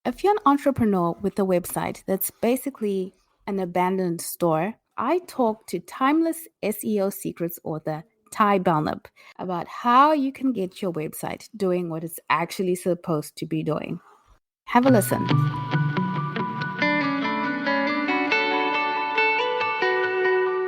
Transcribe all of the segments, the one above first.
If you're an entrepreneur with a website that's basically an abandoned store, I talked to timeless SEO secrets author Ty Belknap about how you can get your website doing what it's actually supposed to be doing. Have a listen.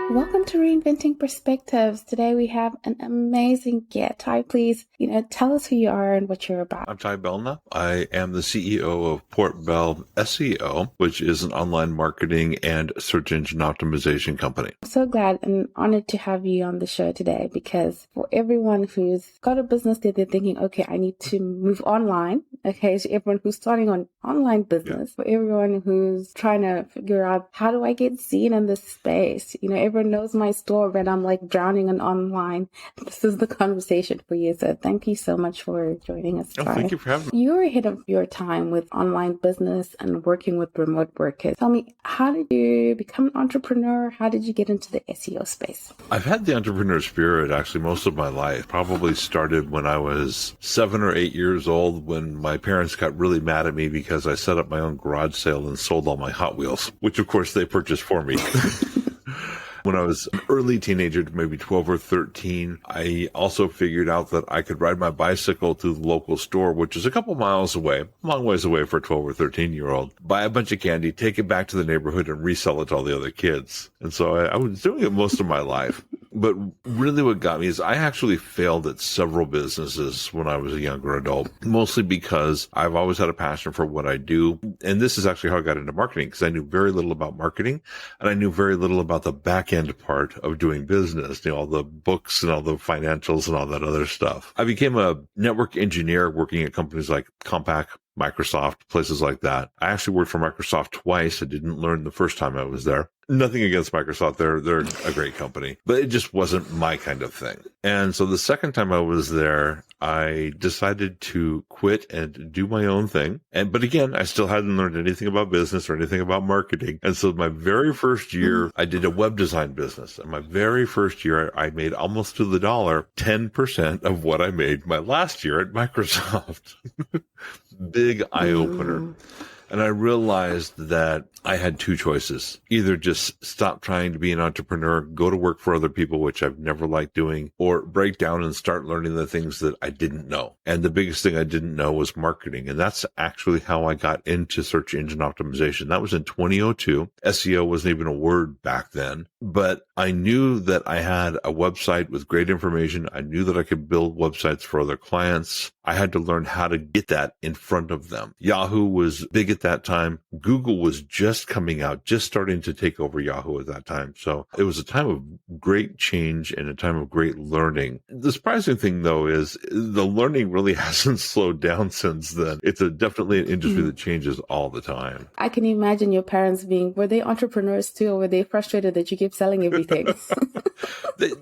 Welcome to Reinventing Perspectives. Today we have an amazing guest. Ty, please, tell us who you are and what you're about. I'm Ty Belknap. I am the CEO of Portbell SEO, which is an online marketing and search engine optimization company. I'm so glad and honored to have you on the show today, because for everyone who's got a business that they're thinking, okay, I need to move online. Okay, so everyone who's starting an online business, for everyone who's trying to figure out, how do I get seen in this space? Everyone knows my store, but I'm like drowning in online. This is the conversation for you. So thank you so much for joining us. Thank you for having me. You're ahead of your time with online business and working with remote workers. Tell me, how did you become an entrepreneur? How did you get into the SEO space? I've had the entrepreneur spirit actually most of my life. Probably started when I was 7 or 8 years old, when my parents got really mad at me because I set up my own garage sale and sold all my Hot Wheels, which of course they purchased for me. When I was an early teenager, maybe 12 or 13, I also figured out that I could ride my bicycle to the local store, which is a couple miles away, a long ways away for a 12 or 13-year-old, buy a bunch of candy, take it back to the neighborhood, and resell it to all the other kids. And so I was doing it most of my life. But really what got me is I actually failed at several businesses when I was a younger adult, mostly because I've always had a passion for what I do. And this is actually how I got into marketing, because I knew very little about marketing and I knew very little about the back end part of doing business, all the books and all the financials and all that other stuff. I became a network engineer working at companies like Compaq, Microsoft, places like that. I actually worked for Microsoft twice. I didn't learn the first time I was there. Nothing against Microsoft. They're a great company, but it just wasn't my kind of thing. And so the second time I was there, I decided to quit and do my own thing. But again, I still hadn't learned anything about business or anything about marketing. And so my very first year, I did a web design business. And my very first year, I made almost to the dollar 10% of what I made my last year at Microsoft. Big eye opener. And I realized that I had two choices: either just stop trying to be an entrepreneur, go to work for other people, which I've never liked doing, or break down and start learning the things that I didn't know. And the biggest thing I didn't know was marketing. And that's actually how I got into search engine optimization. That was in 2002. SEO wasn't even a word back then, but I knew that I had a website with great information. I knew that I could build websites for other clients. I had to learn how to get that in front of them. Yahoo was big at that time. Google was just coming out, just starting to take over Yahoo at that time. So it was a time of great change and a time of great learning. The surprising thing, though, is the learning really hasn't slowed down since then. It's definitely an industry that changes all the time. I can imagine your parents were they entrepreneurs too, or were they frustrated that you keep selling everything?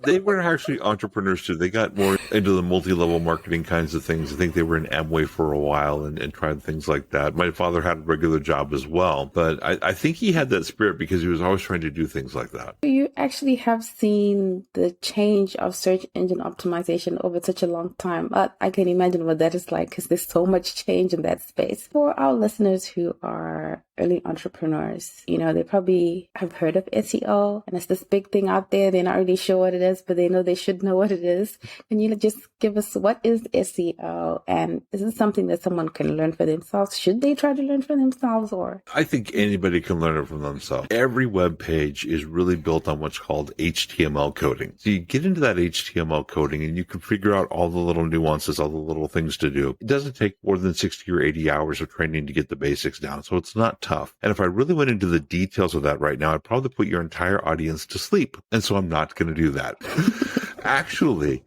They were actually entrepreneurs too. They got more into the multi-level marketing kinds of things. I think they were in Amway for a while and tried things like that. My father had a regular job as well, but I think he had that spirit because he was always trying to do things like that. You actually have seen the change of search engine optimization over such a long time. I can imagine what that is like, because there's so much change in that space. For our listeners who are early entrepreneurs, they probably have heard of SEO, and it's this big thing out there. They're not really sure what it is, but they know they should know what it is. Can you just give us, what is SEO, and is it something that someone can learn for themselves? Should they try to learn for themselves, or? I think anybody can learn it from themselves. Every web page is really built on what's called HTML coding. So you get into that HTML coding and you can figure out all the little nuances, all the little things to do. It doesn't take more than 60 or 80 hours of training to get the basics down. So it's not tough. And if I really went into the details of that right now, I'd probably put your entire audience to sleep. And so I'm not going to do that. Actually,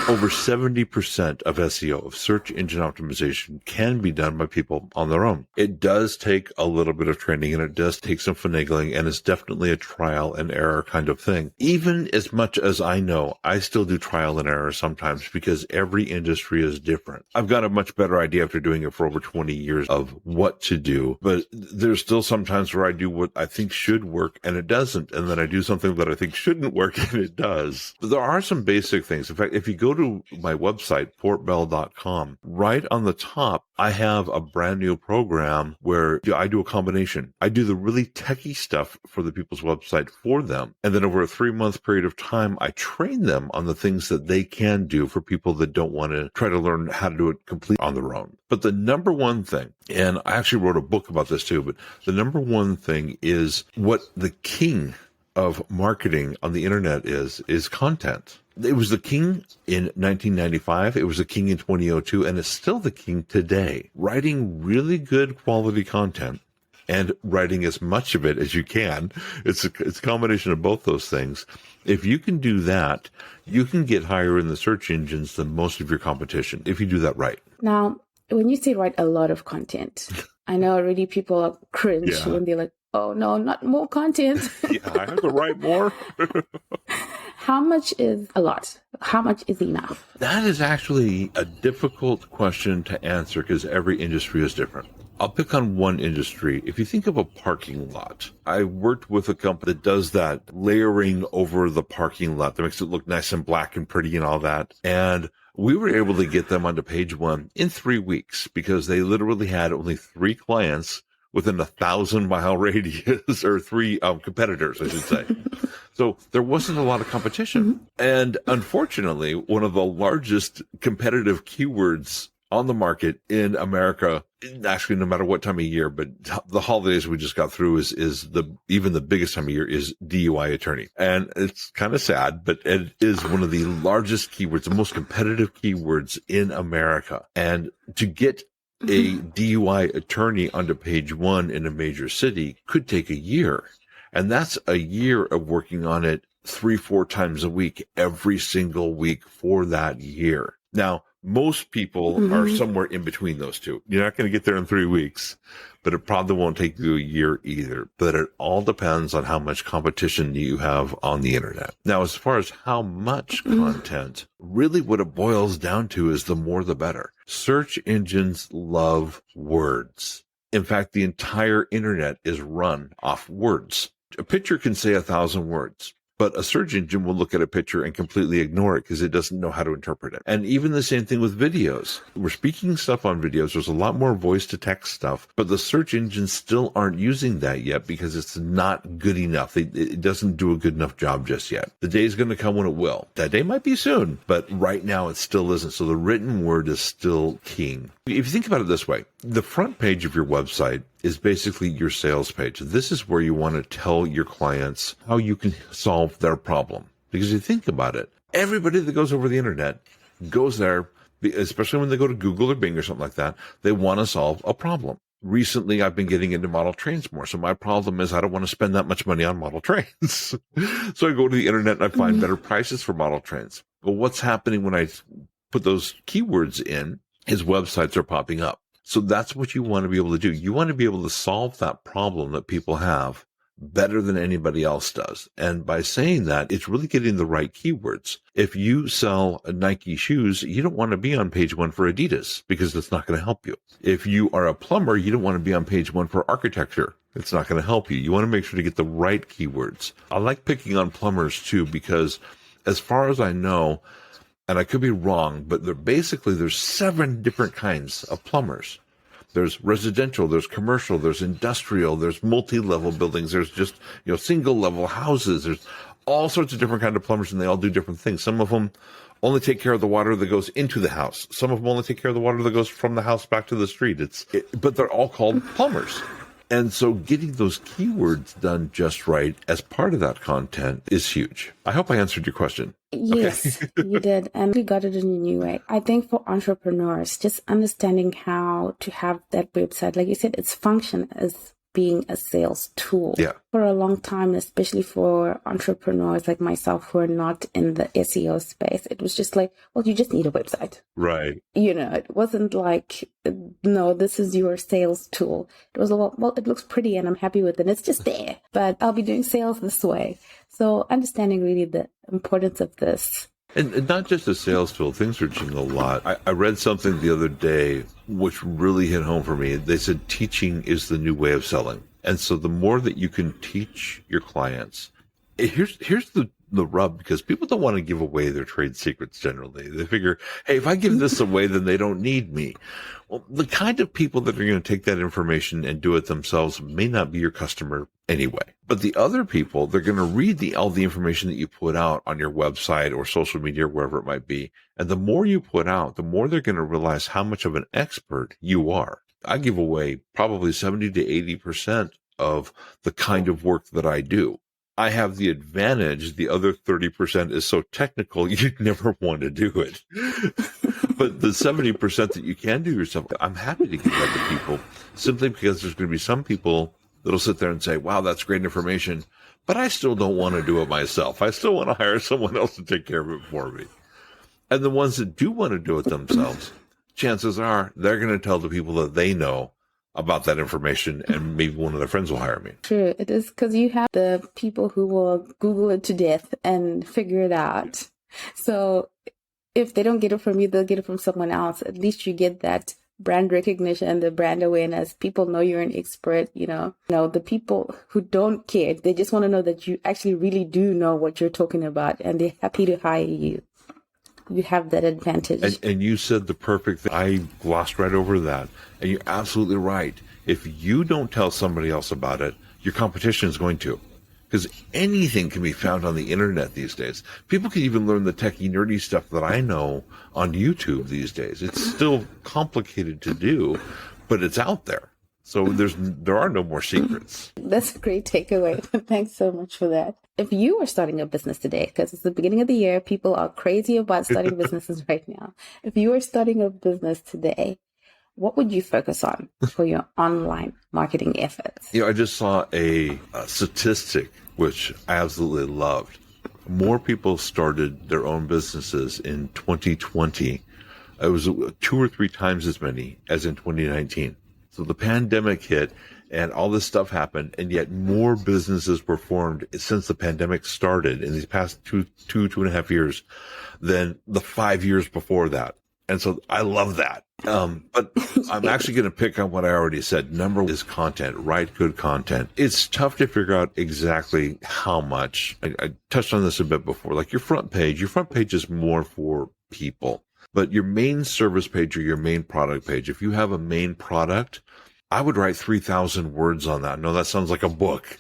over 70% of SEO, of search engine optimization, can be done by people on their own. It does take a little bit of training and it does take some finagling, and it's definitely a trial and error kind of thing. Even as much as I know, I still do trial and error sometimes because every industry is different. I've got a much better idea after doing it for over 20 years of what to do, but there's still some times where I do what I think should work and it doesn't, and then I do something that I think shouldn't work and it does. But there are some basic things. In fact, fact, if you go to my website, portbell.com, right on the top, I have a brand new program where I do a combination. I do the really techie stuff for the people's website for them. And then over a 3-month period of time, I train them on the things that they can do for people that don't want to try to learn how to do it completely on their own. But the number one thing, and I actually wrote a book about this too, but the number one thing is what the king of marketing on the internet is content. It was the king in 1995. It was the king in 2002, and it's still the king today. Writing really good quality content and writing as much of it as you can. It's a combination of both those things. If you can do that, you can get higher in the search engines than most of your competition if you do that right. Now, when you say write a lot of content, I know already people cringe when they're like, oh no, not more content. Yeah, I have to write more. How much is a lot? How much is enough? That is actually a difficult question to answer because every industry is different. I'll pick on one industry. If you think of a parking lot, I worked with a company that does that layering over the parking lot that makes it look nice and black and pretty and all that. And we were able to get them onto page 1 in 3 weeks because they literally had only 3 clients within a 1,000-mile radius, or 3 competitors, I should say. So there wasn't a lot of competition. Mm-hmm. And unfortunately, one of the largest competitive keywords on the market in America, actually no matter what time of year, but the holidays we just got through is even the biggest time of year is DUI attorney. And it's kind of sad, but it is one of the largest keywords, the most competitive keywords in America. And to get a DUI attorney onto page 1 in a major city could take a year. And that's a year of working on it 3-4 times a week, every single week for that year. Now, most people are somewhere in between those two. You're not going to get there in 3 weeks, but it probably won't take you a year either. But it all depends on how much competition you have on the internet. Now, as far as how much content, really what it boils down to is the more the better. Search engines love words. In fact, the entire internet is run off words. A picture can say 1,000 words. But a search engine will look at a picture and completely ignore it because it doesn't know how to interpret it. And even the same thing with videos. We're speaking stuff on videos. There's a lot more voice to text stuff, but the search engines still aren't using that yet because it's not good enough. It doesn't do a good enough job just yet. The day is going to come when it will. That day might be soon, but right now it still isn't. So the written word is still king. If you think about it this way, the front page of your website is basically your sales page. This is where you want to tell your clients how you can solve their problem. Because you think about it, everybody that goes over the internet goes there, especially when they go to Google or Bing or something like that, they want to solve a problem. Recently, I've been getting into model trains more. So my problem is I don't want to spend that much money on model trains. So I go to the internet and I find better prices for model trains. Well, what's happening when I put those keywords in is websites are popping up. So that's what you want to be able to do. You want to be able to solve that problem that people have better than anybody else does. And by saying that, it's really getting the right keywords. If you sell Nike shoes, you don't want to be on page 1 for Adidas because it's not going to help you. If you are a plumber, you don't want to be on page 1 for architecture. It's not going to help you. You want to make sure to get the right keywords. I like picking on plumbers too, because as far as I know, and I could be wrong, but there's 7 different kinds of plumbers. There's residential, there's commercial, there's industrial, there's multi-level buildings, there's just, single-level houses. There's all sorts of different kinds of plumbers, and they all do different things. Some of them only take care of the water that goes into the house. Some of them only take care of the water that goes from the house back to the street. But they're all called plumbers. And so getting those keywords done just right as part of that content is huge. I hope I answered your question. Yes, okay. You did. And we got it in a new way. I think for entrepreneurs, just understanding how to have that website, like you said, its function as being a sales tool. Yeah. For a long time, especially for entrepreneurs like myself who are not in the SEO space, it was just like, well, you just need a website. Right. It wasn't like, no, this is your sales tool. It was, well, it looks pretty and I'm happy with it. It's just there, but I'll be doing sales this way. So understanding really the importance of this. And not just a sales tool, things are changing a lot. I read something the other day which really hit home for me. They said teaching is the new way of selling. And so the more that you can teach your clients, here's the the rub because people don't want to give away their trade secrets generally. They figure, hey, if I give this away, then they don't need me. Well, the kind of people that are going to take that information and do it themselves may not be your customer anyway. But the other people, they're going to read all the information that you put out on your website or social media or wherever it might be. And the more you put out, the more they're going to realize how much of an expert you are. I give away probably 70 to 80% of the kind of work that I do. I have the advantage. The other 30% is so technical, you'd never want to do it. But the 70% that you can do yourself, I'm happy to give that to people simply because there's going to be some people that'll sit there and say, wow, that's great information, but I still don't want to do it myself. I still want to hire someone else to take care of it for me. And the ones that do want to do it themselves, chances are they're going to tell the people that they know about that information, and maybe one of their friends will hire me. True. It is because you have the people who will Google it to death and figure it out. So if they don't get it from you, they'll get it from someone else. At least you get that brand recognition and the brand awareness. People know you're an expert, the people who don't care, they just want to know that you actually really do know what you're talking about, and they're happy to hire you. You have that advantage. And you said the perfect thing. I glossed right over that. And you're absolutely right. If you don't tell somebody else about it, your competition is going to. Because anything can be found on the internet these days. People can even learn the techie, nerdy stuff that I know on YouTube these days. It's still complicated to do, but it's out there. So there are no more secrets. That's a great takeaway. Thanks so much for that. If you were starting a business today, because it's the beginning of the year, people are crazy about starting businesses right now. If you were starting a business today, what would you focus on for your online marketing efforts? I just saw a statistic, which I absolutely loved. More people started their own businesses in 2020. It was 2 or 3 times as many as in 2019. So the pandemic hit and all this stuff happened, and yet more businesses were formed since the pandemic started in these past two and a half years than the 5 years before that. And so I love that. But I'm actually going to pick on what I already said. Number 1 is content, write good content. It's tough to figure out exactly how much. I touched on this a bit before, like your front page is more for people. But your main service page or your main product page, if you have a main product, I would write 3,000 words on that. No, that sounds like a book,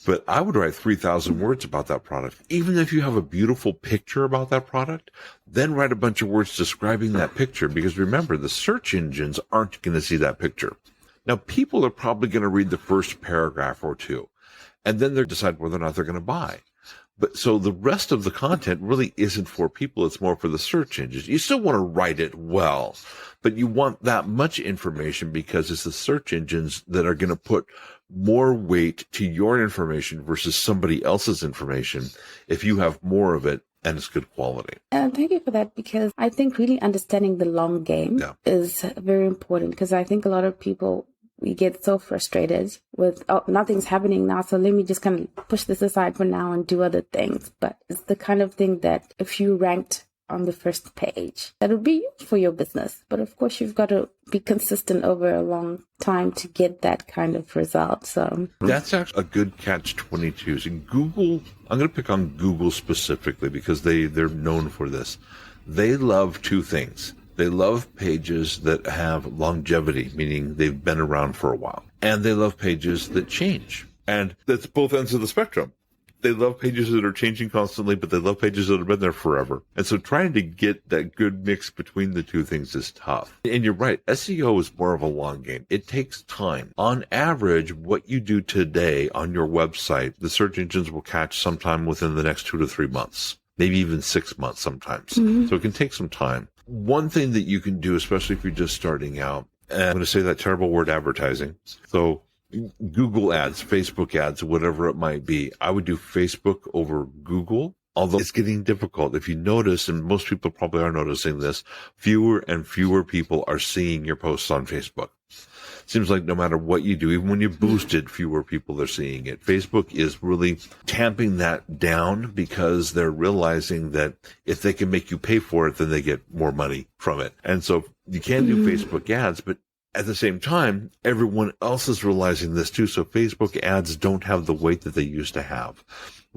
but I would write 3,000 words about that product. Even if you have a beautiful picture about that product, then write a bunch of words describing that picture. Because remember, the search engines aren't going to see that picture. Now, people are probably going to read the first paragraph or 2, and then they'll decide whether or not they're going to buy. But so the rest of the content really isn't for people. It's more for the search engines. You still want to write it well, but you want that much information because it's the search engines that are going to put more weight to your information versus somebody else's information if you have more of it and it's good quality. And thank you for that, because I think really understanding the long game is very important, because I think a lot of people, we get so frustrated with, nothing's happening now, so let me just kind of push this aside for now and do other things. But it's the kind of thing that if you ranked on the first page, that would be used for your business. But of course, you've got to be consistent over a long time to get that kind of result. So that's actually a good catch-22. So Google, I'm going to pick on Google specifically because they're known for this. They love 2 things. They love pages that have longevity, meaning they've been around for a while. And they love pages that change. And that's both ends of the spectrum. They love pages that are changing constantly, but they love pages that have been there forever. And so trying to get that good mix between the 2 things is tough. And you're right, SEO is more of a long game. It takes time. On average, what you do today on your website, the search engines will catch sometime within the next 2 to 3 months, maybe even 6 months sometimes. So it can take some time. One thing that you can do, especially if you're just starting out, and I'm going to say that terrible word, advertising. So Google ads, Facebook ads, whatever it might be. I would do Facebook over Google, although it's getting difficult. If you notice, and most people probably are noticing this, fewer and fewer people are seeing your posts on Facebook. Seems like no matter what you do, even when you boost it, fewer people are seeing it. Facebook is really tamping that down because they're realizing that if they can make you pay for it, then they get more money from it. And so you can do Facebook ads, but at the same time, everyone else is realizing this too. So Facebook ads don't have the weight that they used to have.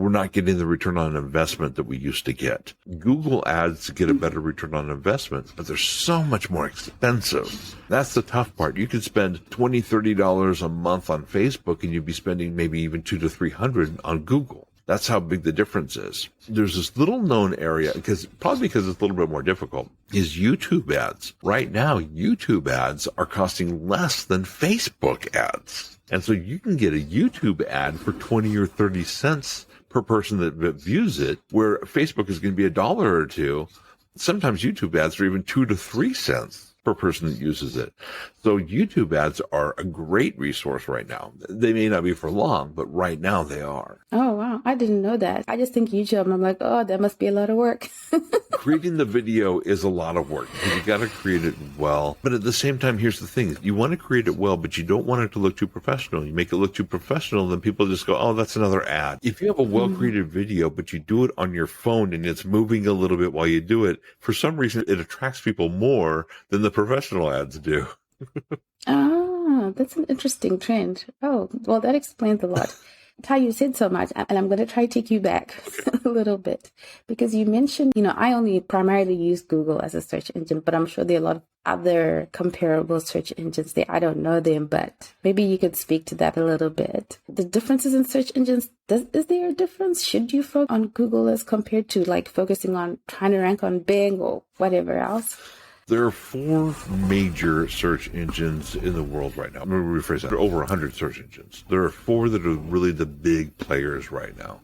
we're not getting the return on investment that we used to get. Google ads get a better return on investment, but they're so much more expensive. That's the tough part. You could spend $20, $30 a month on Facebook, and you'd be spending maybe even $200 to $300 on Google. That's how big the difference is. There's this little known area, probably because it's a little bit more difficult, is YouTube ads. Right now, YouTube ads are costing less than Facebook ads. And so you can get a YouTube ad for 20 or 30 cents per person that views it, where Facebook is going to be $1 or $2. Sometimes YouTube ads are even 2 to 3 cents per person that uses it. So YouTube ads are a great resource right now. They may not be for long, but right now they are. Oh, wow. I didn't know that. I just think YouTube, and I'm like, oh, that must be a lot of work. Creating the video is a lot of work. You got to create it well. But at the same time, here's the thing. You want to create it well, but you don't want it to look too professional. You make it look too professional, then people just go, oh, that's another ad. If you have a well-created video, but you do it on your phone and it's moving a little bit while you do it, for some reason, it attracts people more than the professional ads do. Ah, that's an interesting trend. Oh, well, that explains a lot. Ty, you said so much, and I'm going to try to take you back a little bit, because you mentioned, I only primarily use Google as a search engine, but I'm sure there are a lot of other comparable search engines there. I don't know them, but maybe you could speak to that a little bit. The differences in search engines, is there a difference? Should you focus on Google as compared to focusing on trying to rank on Bing or whatever else? There are 4 major search engines in the world right now. I'm going to rephrase that. There are over 100 search engines. There are 4 that are really the big players right now.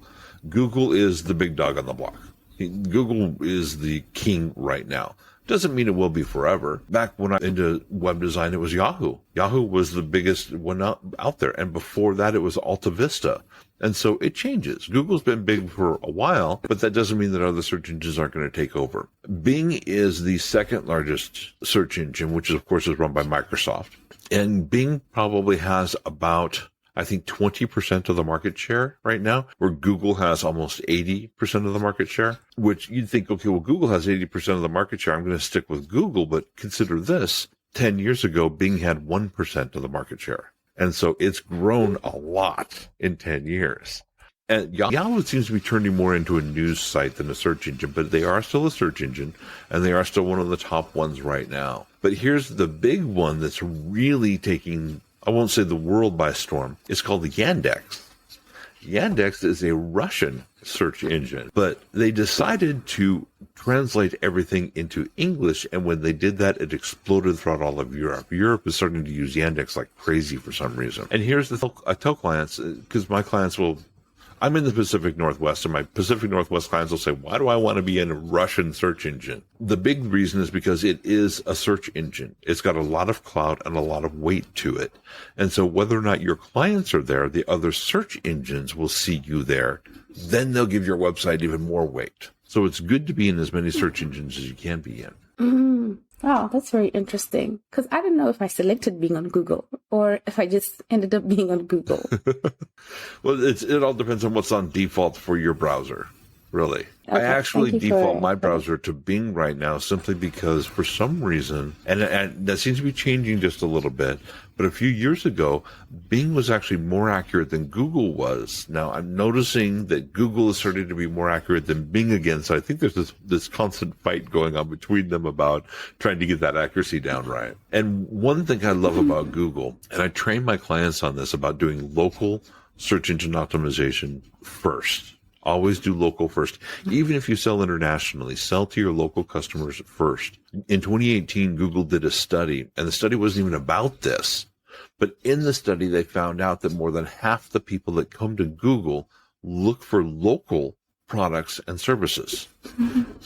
Google is the big dog on the block. Google is the king right now. Doesn't mean it will be forever. Back when I into web design, it was Yahoo. Yahoo was the biggest one out there. And before that, it was Alta Vista. And so it changes. Google's been big for a while, but that doesn't mean that other search engines aren't going to take over. Bing is the second largest search engine, which of course is run by Microsoft. And Bing probably has about, I think, 20% of the market share right now, where Google has almost 80% of the market share, which you'd think, okay, well, Google has 80% of the market share. I'm going to stick with Google, but consider this. 10 years ago, Bing had 1% of the market share. And so it's grown a lot in 10 years. And Yahoo seems to be turning more into a news site than a search engine, but they are still a search engine, and they are still one of the top ones right now. But here's the big one that's really taking, I won't say the world by storm. It's called the Yandex. Yandex is a Russian search engine, but they decided to translate everything into English, and when they did that, it exploded throughout all of Europe. Europe is starting to use Yandex like crazy for some reason. And here's the thing I tell clients, because my clients will, I'm in the Pacific Northwest, and my Pacific Northwest clients will say, why do I want to be in a Russian search engine? The big reason is because it is a search engine. It's got a lot of clout and a lot of weight to it. And so whether or not your clients are there, the other search engines will see you there. Then they'll give your website even more weight. So it's good to be in as many search engines as you can be in. Mm-hmm. Wow, that's very interesting. Because I don't know if I selected being on Google or if I just ended up being on Google. Well, it all depends on what's on default for your browser, really. Okay, I actually default my browser to Bing right now simply because for some reason, and that seems to be changing just a little bit, but a few years ago, Bing was actually more accurate than Google was. Now, I'm noticing that Google is starting to be more accurate than Bing again, so I think there's this constant fight going on between them about trying to get that accuracy down right. And one thing I love about Google, and I train my clients on this, about doing local search engine optimization first. Always do local first. Even if you sell internationally, sell to your local customers first. In 2018, Google did a study, and the study wasn't even about this. But in the study, they found out that more than half the people that come to Google look for local products and services.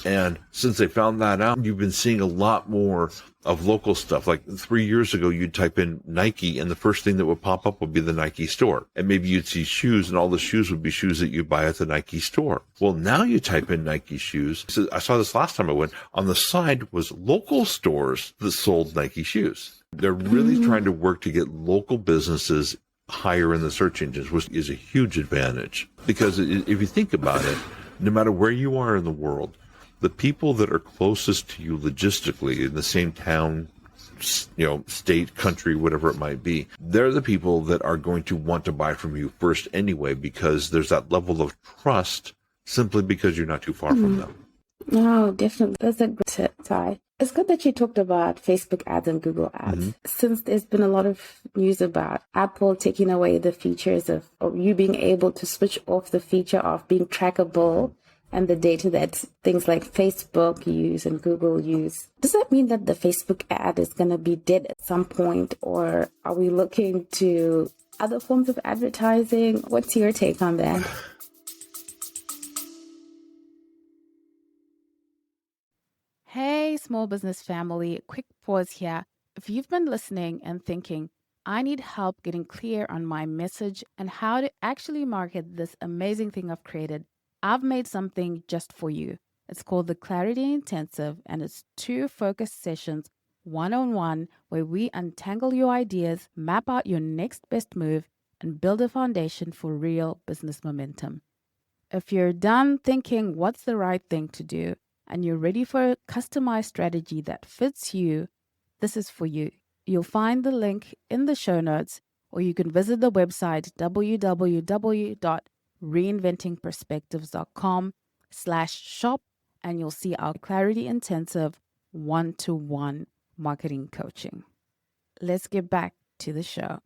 And since they found that out, you've been seeing a lot more of local stuff. Like 3 years ago, you'd type in Nike, and the first thing that would pop up would be the Nike store. And maybe you'd see shoes, and all the shoes would be shoes that you buy at the Nike store. Well, now you type in Nike shoes. So I saw this last time I went. On the side was local stores that sold Nike shoes. They're really trying to work to get local businesses higher in the search engines, which is a huge advantage. Because if you think about it, no matter where you are in the world, the people that are closest to you logistically in the same town, state, country, whatever it might be. They're the people that are going to want to buy from you first anyway, because there's that level of trust simply because you're not too far from them. No, definitely. That's a good tip, Ty. It's good that you talked about Facebook ads and Google ads, since there's been a lot of news about Apple taking away the features of you being able to switch off the feature of being trackable and the data that things like Facebook use and Google use. Does that mean that the Facebook ad is going to be dead at some point, or are we looking to other forms of advertising? What's your take on that? Hey, small business family, quick pause here. If you've been listening and thinking, I need help getting clear on my message and how to actually market this amazing thing I've created, I've made something just for you. It's called the Clarity Intensive, and it's 2 focused sessions, one-on-one, where we untangle your ideas, map out your next best move, and build a foundation for real business momentum. If you're done thinking what's the right thing to do, and you're ready for a customized strategy that fits you, this is for you. You'll find the link in the show notes, or you can visit the website www.reinventingperspectives.com/shop, and you'll see our Clarity Intensive 1-to-1 marketing coaching. Let's get back to the show.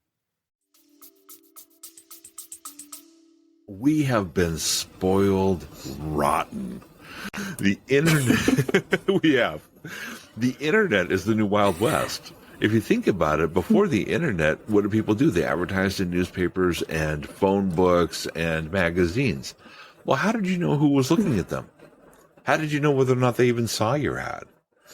We have been spoiled rotten. The internet, we have. The internet is the new Wild West. If you think about it, before the internet, what did people do? They advertised in newspapers and phone books and magazines. Well, how did you know who was looking at them? How did you know whether or not they even saw your ad?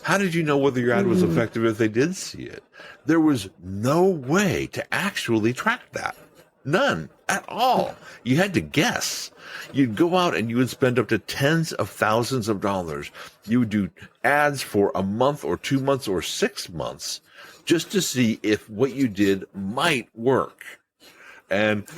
How did you know whether your ad was effective if they did see it? There was no way to actually track that. None at all. You had to guess. You'd go out and you would spend up to tens of thousands of dollars. You would do ads for a month or 2 months or 6 months just to see if what you did might work. And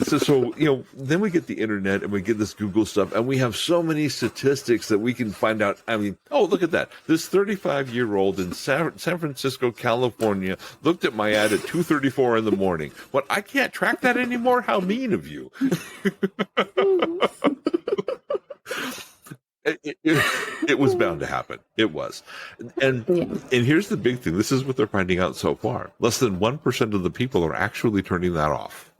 so then we get the internet and we get this Google stuff, and we have so many statistics that we can find out. I mean, oh, look at that. This 35-year-old in San Francisco, California, looked at my ad at 2:34 in the morning. What, I can't track that anymore? How mean of you. It was bound to happen. It was. And here's the big thing. This is what they're finding out so far. Less than 1% of the people are actually turning that off.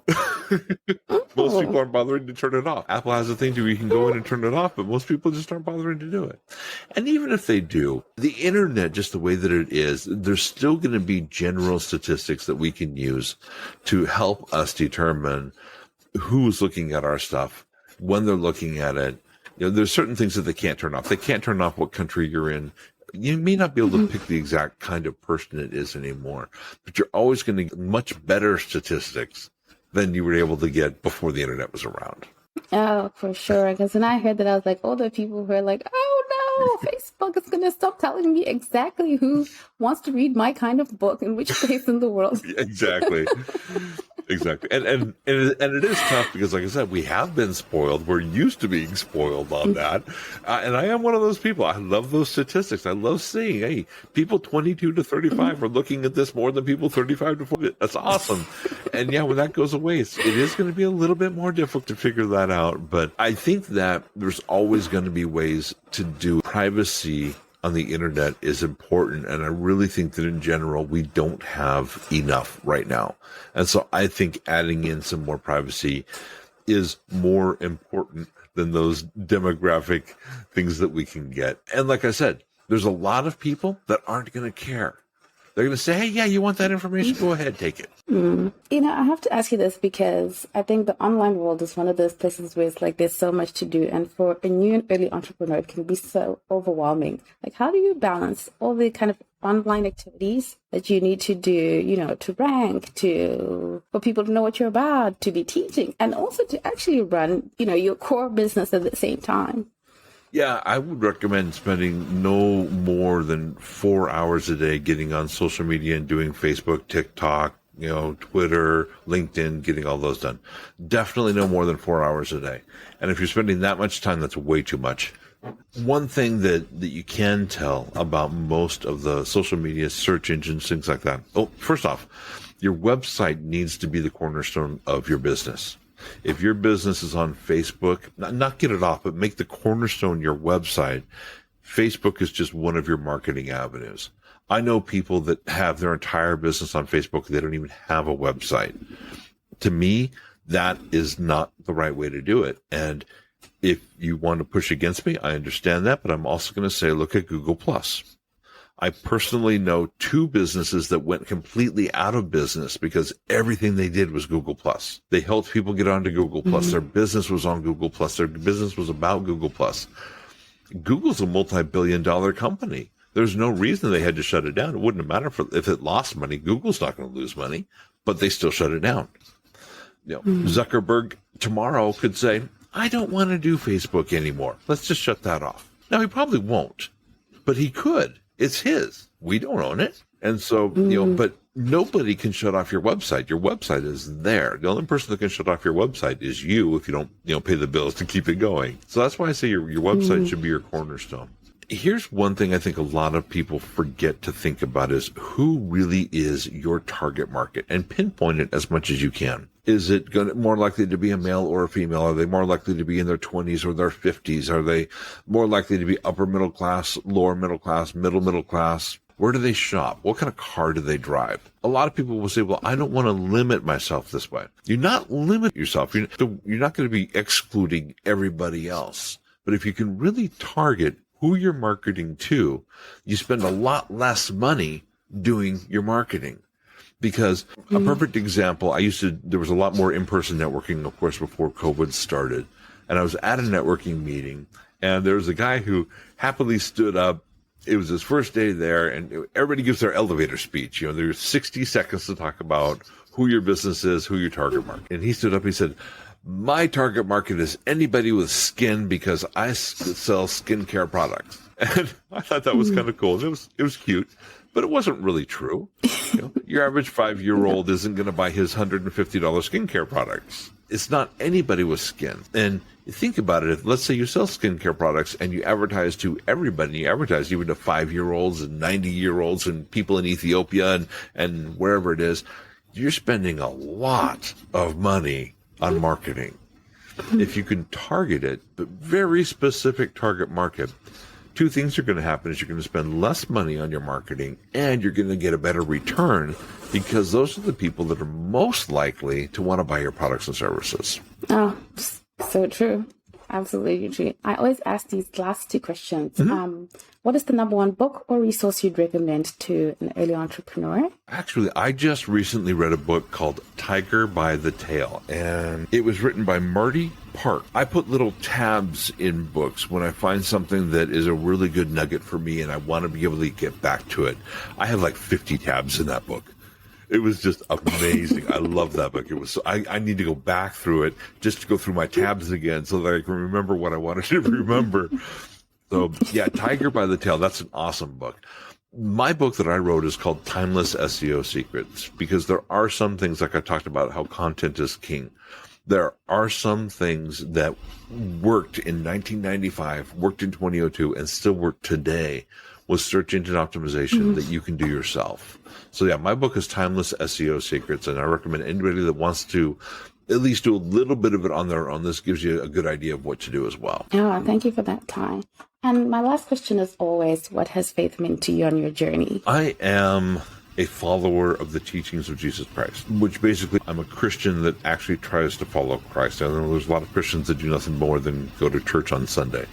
Most people aren't bothering to turn it off. Apple has a thing where you can go in and turn it off, but most people just aren't bothering to do it. And even if they do, the internet, just the way that it is, there's still going to be general statistics that we can use to help us determine who's looking at our stuff, when they're looking at it. There's certain things that they can't turn off. They can't turn off what country you're in. You may not be able to pick the exact kind of person it is anymore, but you're always going to get much better statistics than you were able to get before the internet was around. Oh, for sure. Because when I heard that, I was like, all the people who are like, oh no, Facebook is going to stop telling me exactly who wants to read my kind of book in which place in the world. Exactly. Exactly. And it is tough because, like I said, we have been spoiled. We're used to being spoiled on that. And I am one of those people. I love those statistics. I love seeing, hey, people 22 to 35 are looking at this more than people 35 to 40. That's awesome. And yeah, when that goes away, it is going to be a little bit more difficult to figure that out. But I think that there's always going to be ways to do privacy on the internet is important. And I really think that in general, we don't have enough right now. And so I think adding in some more privacy is more important than those demographic things that we can get. And like I said, there's a lot of people that aren't going to care. They're going to say, hey, yeah, you want that information? Go ahead, take it. I have to ask you this because I think the online world is one of those places where it's like there's so much to do. And for a new and early entrepreneur, it can be so overwhelming. Like, how do you balance all the kind of online activities that you need to do, to rank, for people to know what you're about, to be teaching, and also to actually run, your core business at the same time? Yeah, I would recommend spending no more than 4 hours a day getting on social media and doing Facebook, TikTok, Twitter, LinkedIn, getting all those done. Definitely no more than 4 hours a day. And if you're spending that much time, that's way too much. One thing that you can tell about most of the social media search engines, things like that. Oh, first off, your website needs to be the cornerstone of your business. If your business is on Facebook, not get it off, but make the cornerstone your website. Facebook is just one of your marketing avenues. I know people that have their entire business on Facebook. They don't even have a website. To me, that is not the right way to do it. And if you want to push against me, I understand that, but I'm also going to say, look at Google+. I personally know 2 businesses that went completely out of business because everything they did was Google+. They helped people get onto Google+. Their business was on Google+. Their business was about Google+. Google's a multi-billion-dollar company. There's no reason they had to shut it down. It wouldn't have mattered if it lost money. Google's not going to lose money, but they still shut it down. Zuckerberg tomorrow could say, I don't want to do Facebook anymore. Let's just shut that off. Now, he probably won't, but he could. It's his. We don't own it. And so, but nobody can shut off your website. Your website is there. The only person that can shut off your website is you if you don't, pay the bills to keep it going. So that's why I say your website should be your cornerstone. Here's one thing I think a lot of people forget to think about is who really is your target market, and pinpoint it as much as you can. Is it more likely to be a male or a female? Are they more likely to be in their 20s or their 50s? Are they more likely to be upper middle class, lower middle class, middle class? Where do they shop? What kind of car do they drive? A lot of people will say, well, I don't want to limit myself this way. You're not limiting yourself. You're not going to be excluding everybody else. But if you can really target who you're marketing to, you spend a lot less money doing your marketing. Because a perfect example, there was a lot more in-person networking, of course, before COVID started. And I was at a networking meeting, and there was a guy who happily stood up. It was his first day there, and everybody gives their elevator speech. There's 60 seconds to talk about who your business is, who your target market. And he stood up, he said, my target market is anybody with skin because I sell skincare products. And I thought that was kind of cool. It was cute, but it wasn't really true. Your average 5-year-old isn't going to buy his $150 skincare products. It's not anybody with skin. And think about it. If, let's say you sell skincare products and you advertise to everybody, you advertise even to 5-year-olds and 90-year-olds and people in Ethiopia and wherever it is, you're spending a lot of money on marketing. If you can target it, but very specific target market, 2 things are going to happen is you're going to spend less money on your marketing and you're going to get a better return because those are the people that are most likely to want to buy your products and services. Oh, so true. Absolutely true. I always ask these last 2 questions. What is the number 1 book or resource you'd recommend to an early entrepreneur? Actually, I just recently read a book called Tiger by the Tail, and it was written by Marty Park. I put little tabs in books when I find something that is a really good nugget for me and I want to be able to get back to it. I have like 50 tabs in that book. It was just amazing. I love that book. It was. I need to go back through it just to go through my tabs again so that I can remember what I wanted to remember. So yeah, Tiger by the Tail. That's an awesome book. My book that I wrote is called Timeless SEO Secrets because there are some things, like I talked about, how content is king. There are some things that worked in 1995, worked in 2002, and still work today with search engine optimization that you can do yourself. So yeah, my book is Timeless SEO Secrets, and I recommend anybody that wants to at least do a little bit of it on their own. This gives you a good idea of what to do as well. Oh, thank you for that, Ty. And my last question is always, what has faith meant to you on your journey? I am a follower of the teachings of Jesus Christ, which basically I'm a Christian that actually tries to follow Christ. I know there's a lot of Christians that do nothing more than go to church on Sunday.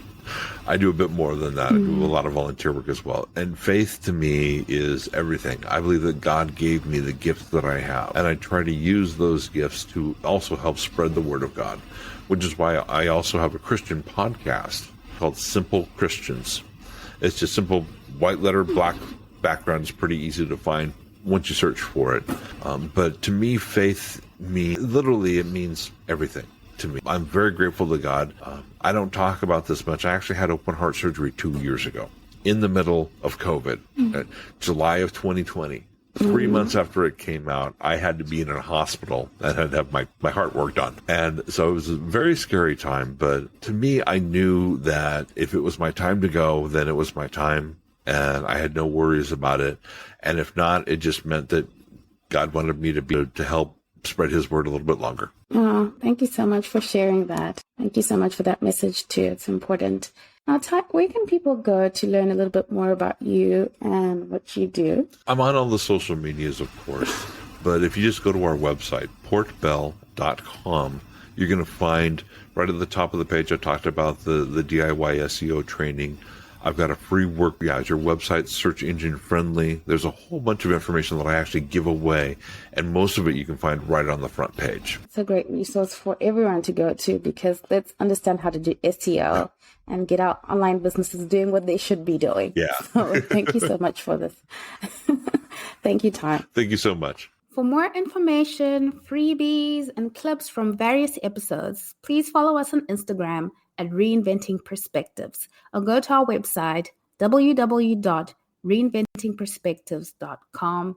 I do a bit more than that. I do a lot of volunteer work as well. And faith to me is everything. I believe that God gave me the gifts that I have, and I try to use those gifts to also help spread the word of God, which is why I also have a Christian podcast called Simple Christians. It's just simple white letter, black background. Is pretty easy to find once you search for it. But to me, faith literally it means everything. To me, I'm very grateful to God. I don't talk about this much. I actually had open heart surgery 2 years ago in the middle of COVID, July of 2020. 3 months after it came out, I had to be in a hospital and had to have my heart worked on. And so it was a very scary time. But to me, I knew that if it was my time to go, then it was my time. And I had no worries about it. And if not, it just meant that God wanted me to help spread his word a little bit longer. Oh, thank you so much for sharing that. Thank you so much for that message too. It's important. Now, Ty, where can people go to learn a little bit more about you and what you do? I'm on all the social medias, of course, but if you just go to our website, portbell.com, you're going to find right at the top of the page, I talked about the DIY SEO training. I've got a free work guide. Your website's search engine friendly. There's a whole bunch of information that I actually give away, and most of it you can find right on the front page. It's a great resource for everyone to go to, because let's understand how to do SEO and get our online businesses doing what they should be doing. Yeah. So thank you so much for this. Thank you, Ty. Thank you so much. For more information, freebies, and clips from various episodes, please follow us on Instagram at Reinventing Perspectives, or go to our website, www.reinventingperspectives.com.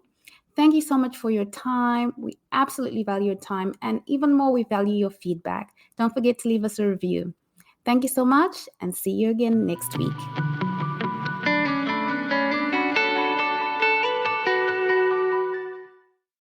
Thank you so much for your time. We absolutely value your time, and even more, we value your feedback. Don't forget to leave us a review. Thank you so much, and see you again next week.